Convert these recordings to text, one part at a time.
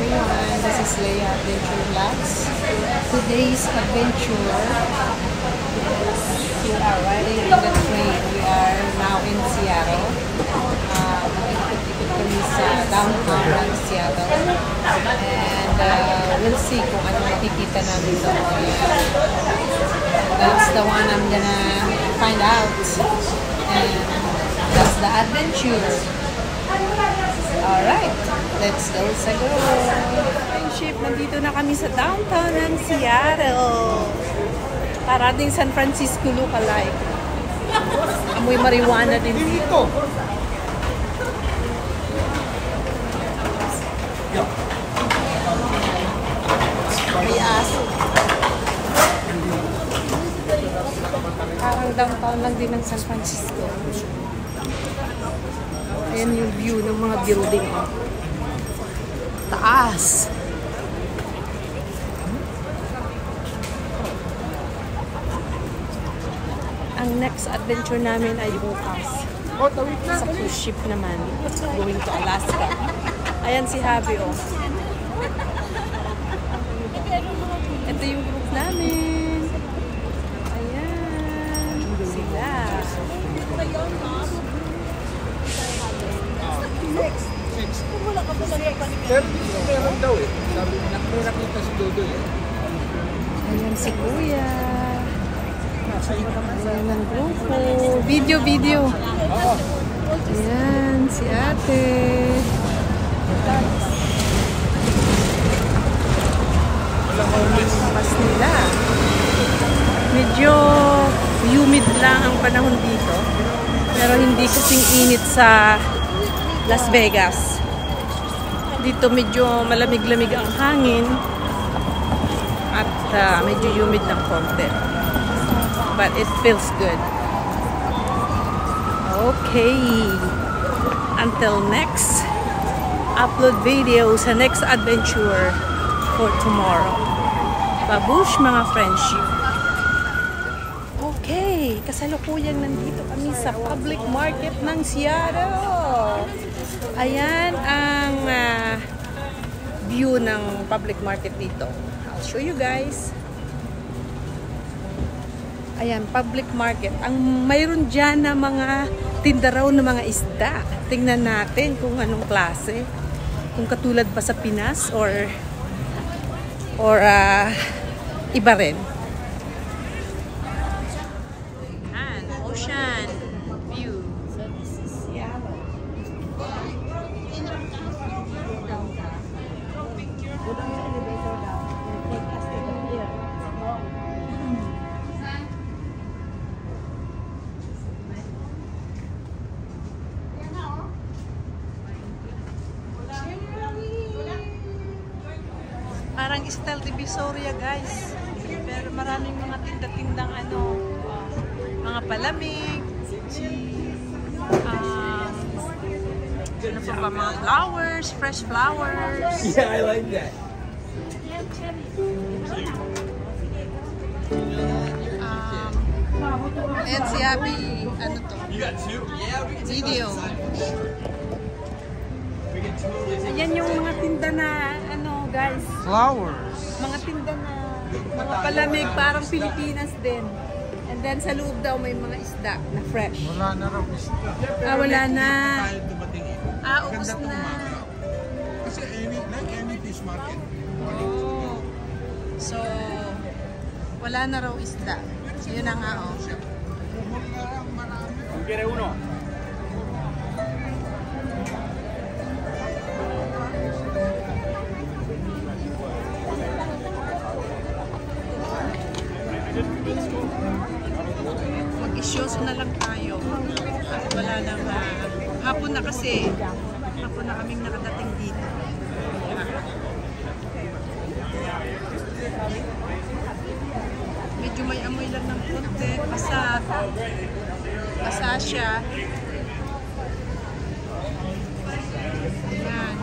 everyone, this is Leia Adventure Vlogs. Today's adventure is we are riding in the train. We are now in Seattle. Ikot-ikot kami sa downtown ng Seattle. And we'll see kung ano makikita namin doon. That's the one I'm gonna find out. And that's the adventure. Alright, let's go sa go. Friendship, nandito na kami sa downtown ng Seattle. Parating San Francisco lookalike. Amoy marijuana din dito. May aso. Parang downtown lang din ng San Francisco. Ayan yung view ng mga building. Taas! Ang next adventure namin ay bukas. Sa cruise ship naman. Going to Alaska. Ayan si Javi, oh. Ito yung group namin. Ayan. Sila. Pero meron daw eh. Sabi mo, nakita si Dodo eh. Ayan si Kuya. Ayan ang grupo. Video. Ayan si ate. Pas nila. Medyo humid lang ang panahon dito. Pero hindi kasing init sa Las Vegas. Dito medyo malamig-lamig ang hangin at medyo humid ng konti. But it feels good. Okay. Until next upload video sa next adventure for tomorrow. Babush mga friendship. Okay. Kasalukuyang nandito kami sa public market ng Seattle. Ayan ang view ng public market dito. I'll show you guys. Ayan, public market. Ang mayroon dyan na mga tindaraw na mga isda. Tingnan natin kung anong klase. Kung katulad pa sa Pinas or iba rin. Ayan, ocean view. Parang style Divisoria, guys. Pero maraming mga tinda-tindang mga palamig, ano pa ba, mga flowers, fresh flowers. Yeah, I like that. And si Abby, ano to? Video. Ayan yung mga tinda na, guys. Flowers. Mga tinda na, mga palamig, parang Pilipinas din. And then sa loob daw may mga isda na fresh. Wala na raw isda. Wala na. Tayo Ubus na. Kasi any fish market. Oh. So, wala na raw isda. Yun na nga, oh. Quiere uno? Mag-isyoso na lang tayo. At wala nang hapon na kasi. Hapon na kaming nakadating dito. Medyo may amoy lang ng konti. Basa siya. Ayan.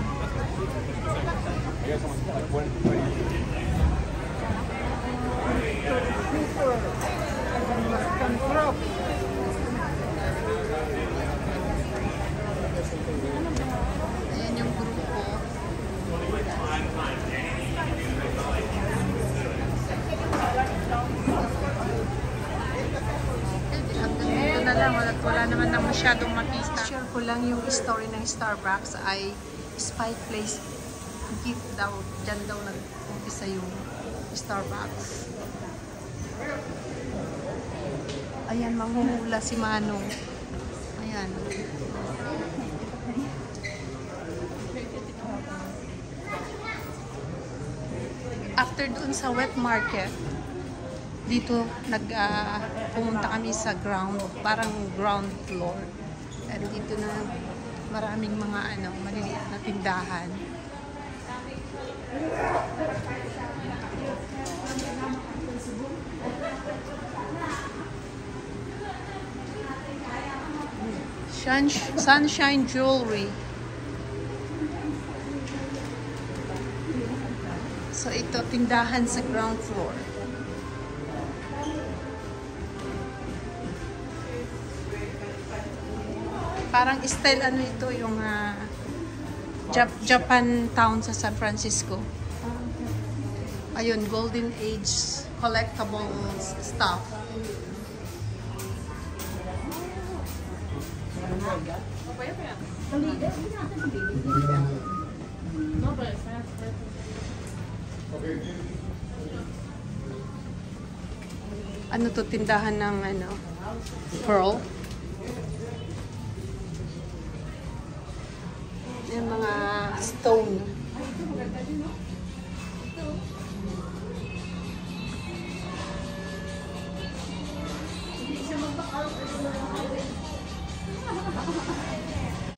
Ayan yung grupo. masyadong makita. Share ko lang yung story ng Starbucks ay spy place gift daw. Diyan daw nag-umpisa yung Starbucks. Ayan, manghuhula si Manong. Ayan. After doon sa wet market, dito pumunta kami sa ground, parang ground floor. At dito na maraming mga maliliit na tindahan. Sunshine Jewelry. So ito, tindahan sa ground floor. Parang style ito yung Japan town sa San Francisco. Ayun, Golden Age collectibles stuff. Ano to, tindahan ng pearl? Yung mga stone.